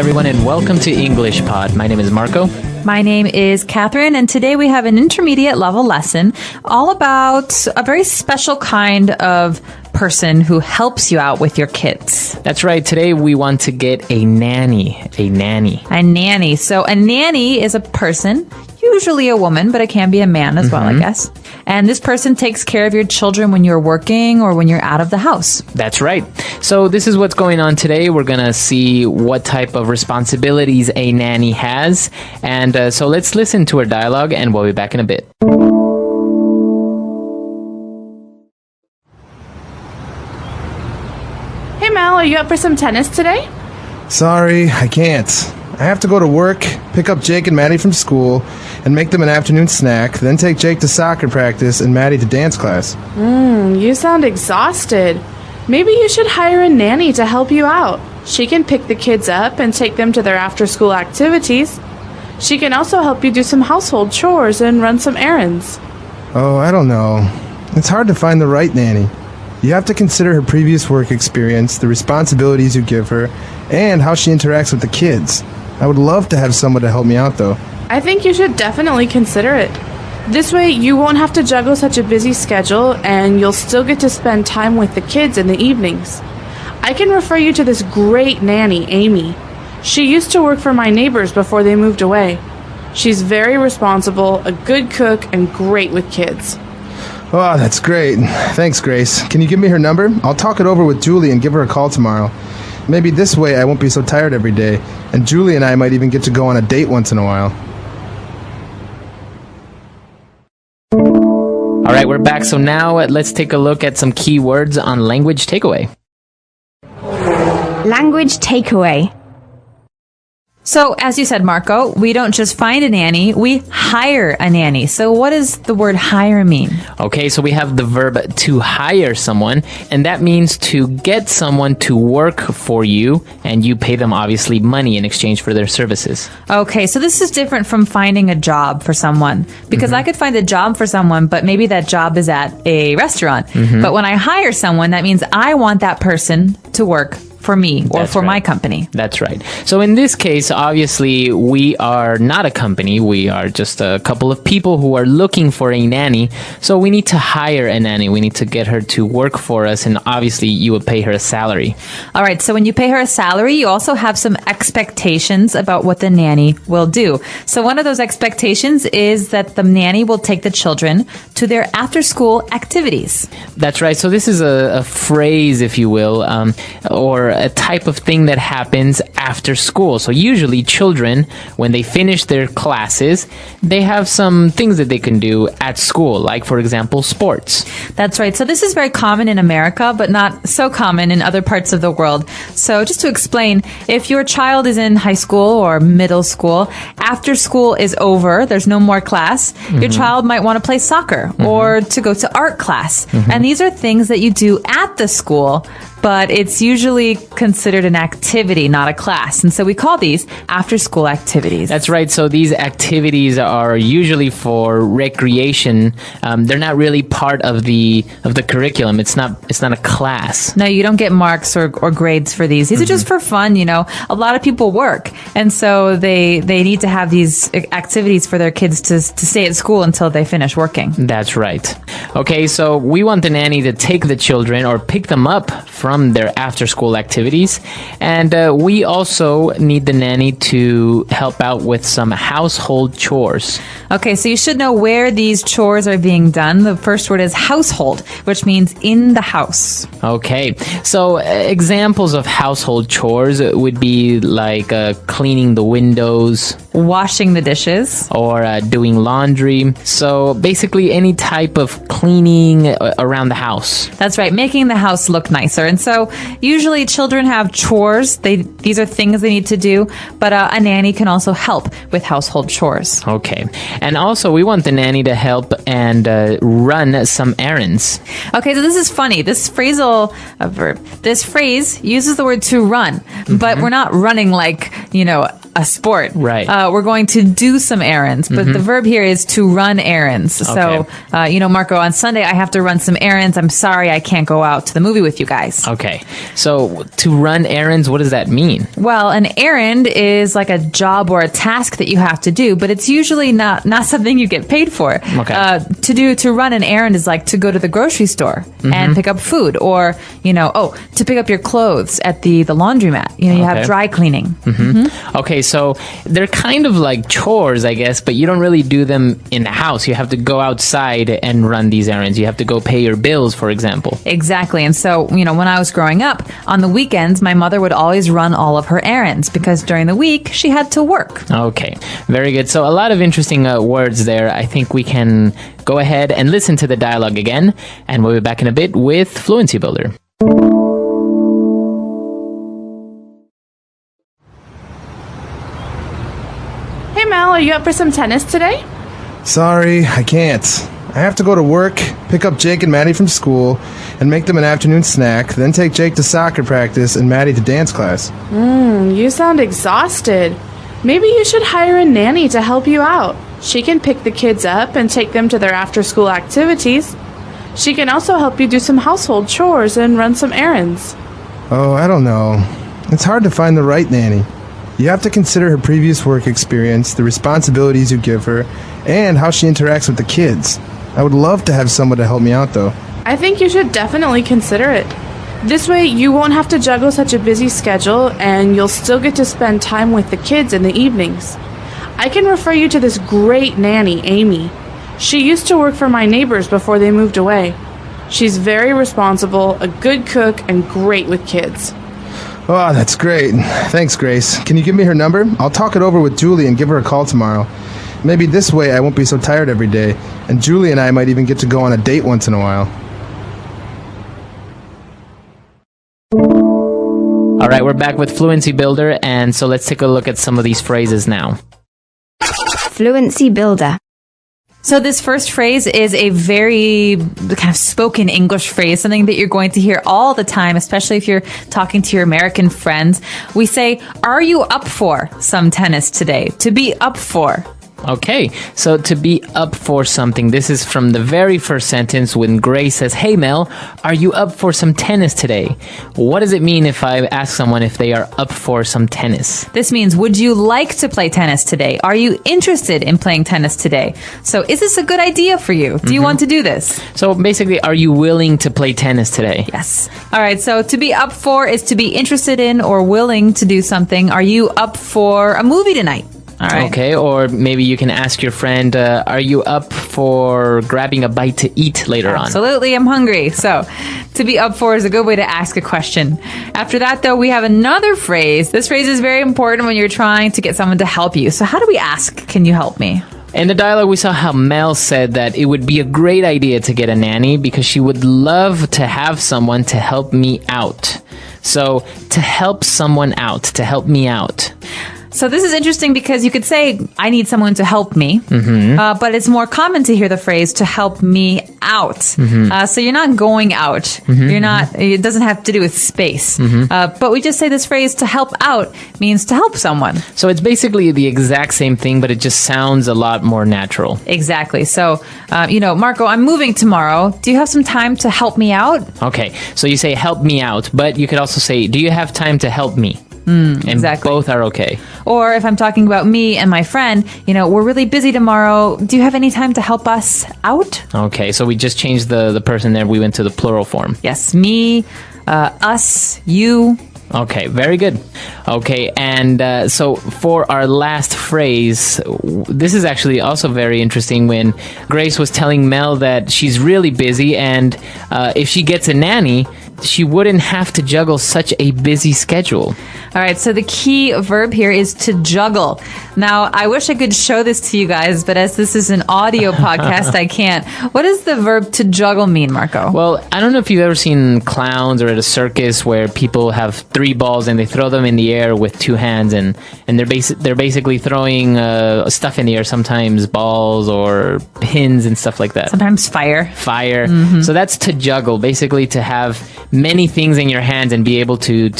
everyone, and welcome to English Pod. My name is Marco. My name is Catherine, and today we have an intermediate level lesson all about a very special kind of person who helps you out with your kids. That's right. Today we want to get a nanny. A nanny. So a nanny is a person, usually a woman, but it can be a man as well, I guess. And this person takes care of your children when you're working or when you're out of the house. That's right. So this is what's going on today. We're going to see what type of responsibilities a nanny has. And so let's listen to our dialogue, and we'll be back in a bit. Hey Mal, are you up for some tennis today? Sorry, I can't. I have to go to work, pick up Jake and Maddie from school, and make them an afternoon snack, then take Jake to soccer practice and Maddie to dance class. You sound exhausted. Maybe you should hire a nanny to help you out. She can pick the kids up and take them to their after-school activities. She can also help you do some household chores and run some errands. Oh, I don't know. It's hard to find the right nanny. You have to consider her previous work experience, the responsibilities you give her, and how she interacts with the kids. I would love to have someone to help me out, though. I think you should definitely consider it. This way, you won't have to juggle such a busy schedule, and you'll still get to spend time with the kids in the evenings. I can refer you to this great nanny, Amy. She used to work for my neighbors before they moved away. She's very responsible, a good cook, and great with kids. Oh, that's great. Thanks, Grace. Can you give me her number? I'll talk it over with Julie and give her a call tomorrow. Maybe this way I won't be so tired every day, and Julie and I might even get to go on a date once in a while. All right, we're back. So now let's take a look at some key words on language takeaway. Language takeaway. So, as you said, Marco, we don't just find a nanny, we hire a nanny. So what does the word hire mean? Okay, so we have the verb to hire someone, and that means to get someone to work for you, and you pay them obviously money in exchange for their services. Okay, so this is different from finding a job for someone, because I could find a job for someone, but maybe that job is at a restaurant. But when I hire someone, that means I want that person to work for me or for my company. That's right. So in this case, obviously, we are not a company. We are just a couple of people who are looking for a nanny. So we need to hire a nanny. We need to get her to work for us. And obviously, you would pay her a salary. All right. So when you pay her a salary, you also have some expectations about what the nanny will do. So one of those expectations is that the nanny will take the children to their after-school activities. That's right. So this is a phrase, if you will, or a type of thing that happens after school. So usually children, when they finish their classes, they have some things that they can do at school, like, for example, sports. That's right. So this is very common in America, but not so common in other parts of the world. So just to explain, if your child is in high school or middle school, after school is over, there's no more class, your child might want to play soccer or to go to art class. And these are things that you do at the school, but it's usually considered an activity, not a class. And so we call these after-school activities. That's right. So these activities are usually for recreation. They're not really part of the curriculum. It's not a class. No, you don't get marks or grades for these. These are just for fun, you know. A lot of people work, and so they need to have these activities for their kids to stay at school until they finish working. That's right. Okay, so we want the nanny to take the children or pick them up from their after-school activities. And we also need the nanny to help out with some household chores. Okay, so you should know where these chores are being done. The first word is household, which means in the house. Okay, so examples of household chores would be like cleaning the windows, washing the dishes, or doing laundry. So basically any type of cleaning around the house. That's right, making the house look nicer. And so usually children have chores. These are things they need to do, but a nanny can also help with household chores. Okay. And also we want the nanny to help and run some errands. Okay, so this is funny. This phrasal verb, this phrase uses the word to run, but we're not running like, you know, a sport. Right. We're going to do some errands, but the verb here is to run errands. So, Marco, on Sunday, I have to run some errands. I'm sorry I can't go out to the movie with you guys. Okay. So to run errands, what does that mean? Well, an errand is like a job or a task that you have to do, but it's usually not something you get paid for. Okay. To run an errand is like to go to the grocery store and pick up food, or to pick up your clothes at the laundromat. You have dry cleaning. Okay, so they're kind of like chores, I guess, but you don't really do them in the house. You have to go outside and run these errands. You have to go pay your bills, for example. Exactly. And so, when I was growing up, on the weekends, my mother would always run all of her errands because during the week, she had to work. Okay, very good. So a lot of interesting words there. I think we can go ahead and listen to the dialogue again, and we'll be back in a bit with Fluency Builder. Hey Mel, are you up for some tennis today? Sorry, I can't. I have to go to work, pick up Jake and Maddie from school, and make them an afternoon snack, then take Jake to soccer practice and Maddie to dance class. You sound exhausted. Maybe you should hire a nanny to help you out. She can pick the kids up and take them to their after-school activities. She can also help you do some household chores and run some errands. Oh, I don't know. It's hard to find the right nanny. You have to consider her previous work experience, the responsibilities you give her, and how she interacts with the kids. I would love to have someone to help me out, though. I think you should definitely consider it. This way, you won't have to juggle such a busy schedule, and you'll still get to spend time with the kids in the evenings. I can refer you to this great nanny, Amy. She used to work for my neighbors before they moved away. She's very responsible, a good cook, and great with kids. Oh, that's great. Thanks, Grace. Can you give me her number? I'll talk it over with Julie and give her a call tomorrow. Maybe this way I won't be so tired every day, and Julie and I might even get to go on a date once in a while. All right, we're back with Fluency Builder, and so let's take a look at some of these phrases now. Fluency Builder. So this first phrase is a very kind of spoken English phrase, something that you're going to hear all the time, especially if you're talking to your American friends. We say, "Are you up for some tennis today?" To be up for. Okay, so to be up for something, this is from the very first sentence when Grace says, "Hey Mel, are you up for some tennis today?" What does it mean if I ask someone if they are up for some tennis? This means, would you like to play tennis today? Are you interested in playing tennis today? So is this a good idea for you? Do you want to do this? So basically, are you willing to play tennis today? Yes. All right, so to be up for is to be interested in or willing to do something. Are you up for a movie tonight? All right. Okay, or maybe you can ask your friend, are you up for grabbing a bite to eat later on? Absolutely, I'm hungry. So, to be up for is a good way to ask a question. After that, though, we have another phrase. This phrase is very important when you're trying to get someone to help you. So, how do we ask, "Can you help me?" In the dialogue, we saw how Mel said that it would be a great idea to get a nanny because she would love to have someone to help me out. So, to help someone out, to help me out. So this is interesting because you could say, "I need someone to help me," but it's more common to hear the phrase "to help me out." So you're not going out. You're not. It doesn't have to do with space. But we just say this phrase "to help out" means to help someone. So it's basically the exact same thing, but it just sounds a lot more natural. Exactly. So, Marco, I'm moving tomorrow. Do you have some time to help me out? Okay. So you say "help me out," but you could also say, "Do you have time to help me?" And exactly. both are okay. Or if I'm talking about me and my friend, we're really busy tomorrow. Do you have any time to help us out? Okay, so we just changed the person there. We went to the plural form. Yes, me, us, you. Okay, very good. Okay, and so for our last phrase, this is actually also very interesting when Grace was telling Mel that she's really busy and if she gets a nanny, she wouldn't have to juggle such a busy schedule. All right, so the key verb here is to juggle. Now, I wish I could show this to you guys, but as this is an audio podcast, I can't. What does the verb to juggle mean, Marco? Well, I don't know if you've ever seen clowns or at a circus where people have 3 balls and they throw them in the air with 2 hands, and they're basically throwing stuff in the air, sometimes balls or pins and stuff like that. Sometimes fire. So that's to juggle, basically to have many things in your hands and be able to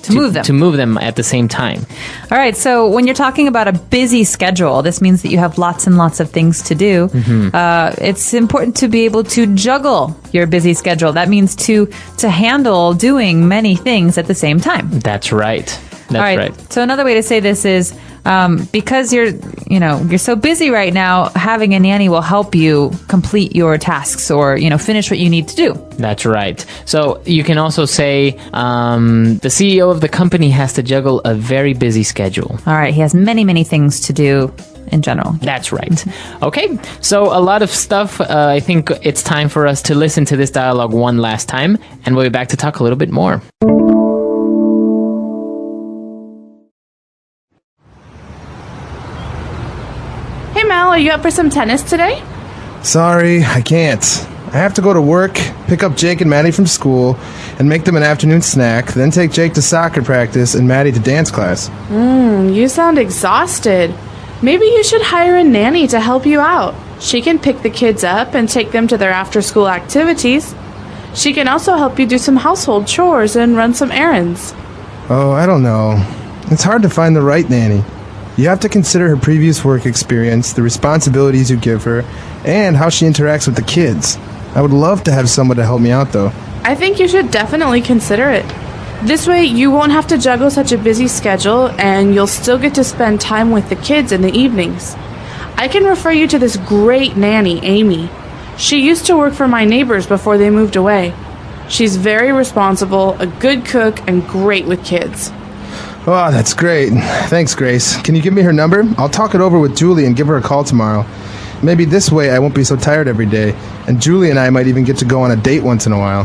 move them. To move them them at the same time. All right. So when you're talking about a busy schedule, this means that you have lots and lots of things to do. It's important to be able to juggle your busy schedule. That means to handle doing many things at the same time. That's right. That's right. So another way to say this is because you're so busy right now, having a nanny will help you complete your tasks or, finish what you need to do. That's right. So you can also say the CEO of the company has to juggle a very busy schedule. All right. He has many, many things to do in general. That's right. Okay. So a lot of stuff. I think it's time for us to listen to this dialogue one last time, and we'll be back to talk a little bit more. Hey Mal, are you up for some tennis today? Sorry, I can't. I have to go to work, pick up Jake and Maddie from school, and make them an afternoon snack, then take Jake to soccer practice and Maddie to dance class. You sound exhausted. Maybe you should hire a nanny to help you out. She can pick the kids up and take them to their after-school activities. She can also help you do some household chores and run some errands. Oh, I don't know. It's hard to find the right nanny. You have to consider her previous work experience, the responsibilities you give her, and how she interacts with the kids. I would love to have someone to help me out, though. I think you should definitely consider it. This way, you won't have to juggle such a busy schedule, and you'll still get to spend time with the kids in the evenings. I can refer you to this great nanny, Amy. She used to work for my neighbors before they moved away. She's very responsible, a good cook, and great with kids. Oh, that's great. Thanks, Grace. Can you give me her number? I'll talk it over with Julie and give her a call tomorrow. Maybe this way I won't be so tired every day, and Julie and I might even get to go on a date once in a while.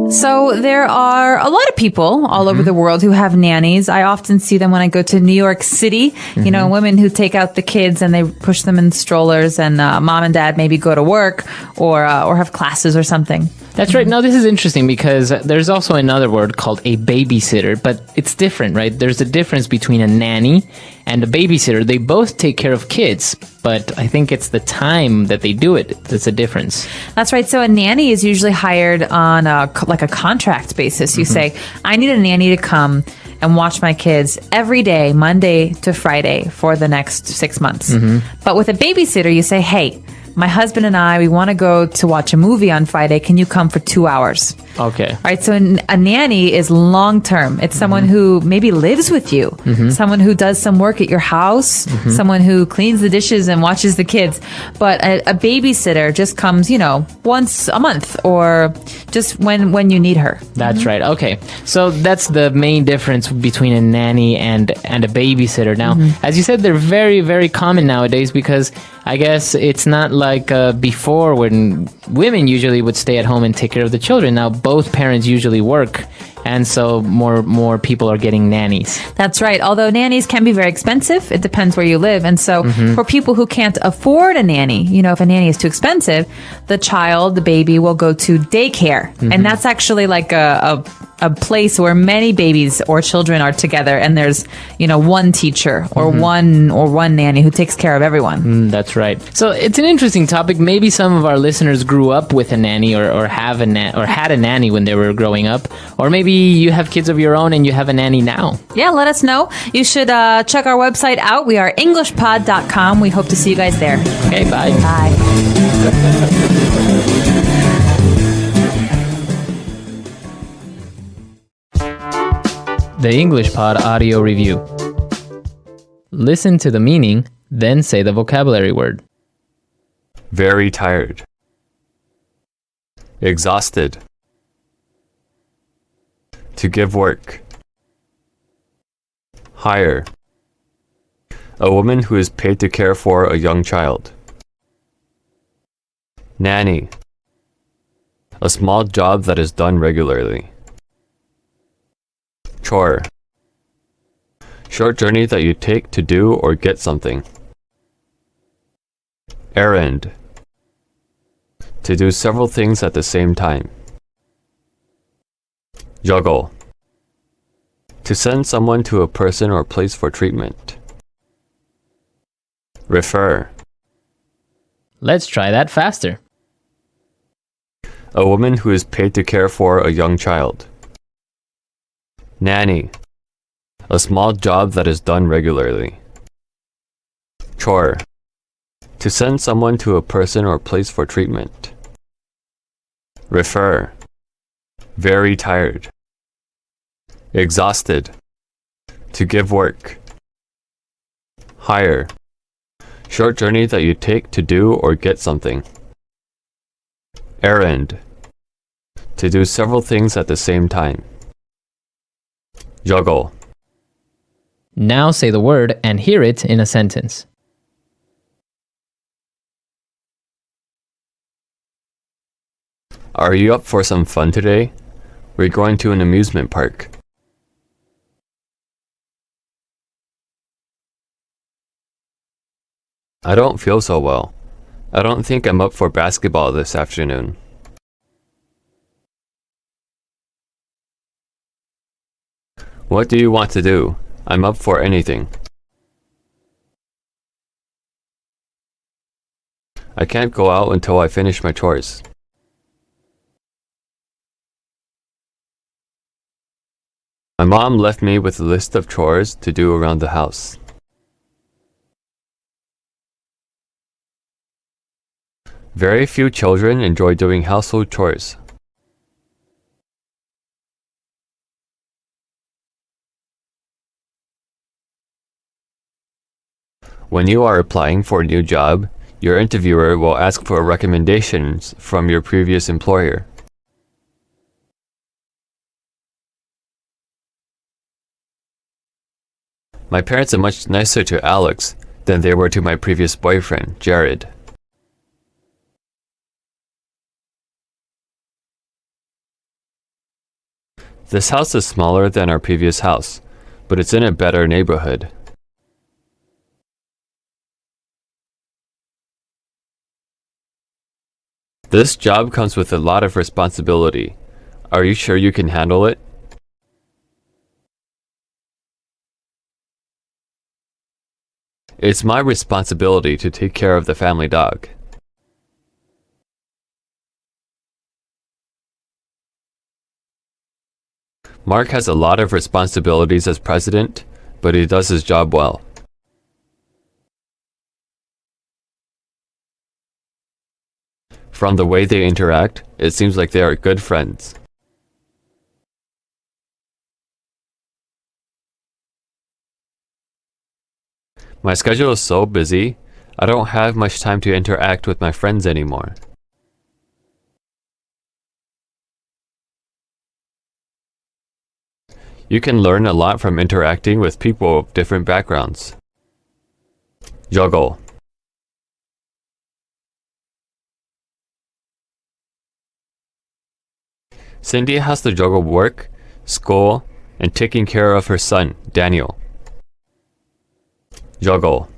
So there are a lot of people all over the world who have nannies. I often see them when I go to New York City, women who take out the kids and they push them in strollers, and mom and dad maybe go to work or have classes or something. That's right. Now, this is interesting because there's also another word called a babysitter, but it's different, right? There's a difference between a nanny and a babysitter. They both take care of kids, but I think it's the time that they do it that's a difference. That's right. So a nanny is usually hired on a contract basis. You say, I need a nanny to come and watch my kids every day, Monday to Friday, for the next 6 months. But with a babysitter, you say, hey, my husband and I, we want to go to watch a movie on Friday. Can you come for 2 hours? Okay. All right. So a nanny is long term. It's someone who maybe lives with you, someone who does some work at your house, someone who cleans the dishes and watches the kids. But a babysitter just comes, once a month or just when you need her. That's right. Okay. So that's the main difference between a nanny and a babysitter. Now, as you said, they're very, very common nowadays because I guess it's not like before when women usually would stay at home and take care of the children. Now both parents usually work, and so more people are getting nannies. That's right. Although nannies can be very expensive, it depends where you live. And so for people who can't afford a nanny, if a nanny is too expensive, the baby will go to daycare. And that's actually like a place where many babies or children are together, and there's one teacher or one nanny who takes care of everyone. That's right. So it's an interesting topic. Maybe some of our listeners grew up with a nanny or had a nanny when they were growing up, or maybe you have kids of your own and you have a nanny now. Yeah, let us know. You should check our website out. We are englishpod.com. We hope to see you guys there. Okay, bye. Bye. The English Pod Audio Review. Listen to the meaning, then say the vocabulary word. Very tired. Exhausted. To give work. Hire. A woman who is paid to care for a young child. Nanny. A small job that is done regularly. Chore. Short journey that you take to do or get something. Errand. To do several things at the same time. Juggle. To send someone to a person or place for treatment. Refer. Let's try that faster. A woman who is paid to care for a young child. Nanny. A small job that is done regularly. Chore. To send someone to a person or place for treatment. Refer. Very tired. Exhausted. To give work. Hire. Short journey that you take to do or get something. Errand. To do several things at the same time. Juggle. Now say the word and hear it in a sentence. Are you up for some fun today? We're going to an amusement park. I don't feel so well. I don't think I'm up for basketball this afternoon. What do you want to do? I'm up for anything. I can't go out until I finish my chores. My mom left me with a list of chores to do around the house. Very few children enjoy doing household chores. When you are applying for a new job, your interviewer will ask for recommendations from your previous employer. My parents are much nicer to Alex than they were to my previous boyfriend, Jared. This house is smaller than our previous house, but it's in a better neighborhood. This job comes with a lot of responsibility. Are you sure you can handle it? It's my responsibility to take care of the family dog. Mark has a lot of responsibilities as president, but he does his job well. From the way they interact, it seems like they are good friends. My schedule is so busy, I don't have much time to interact with my friends anymore. You can learn a lot from interacting with people of different backgrounds. Juggle. Cindy has to juggle work, school, and taking care of her son, Daniel. Juggle.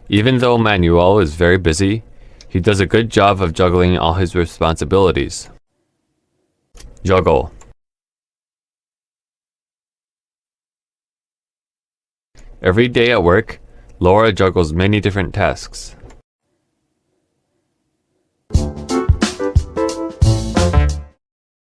Even though Manuel is very busy, he does a good job of juggling all his responsibilities. Juggle. Every day at work, Laura juggles many different tasks.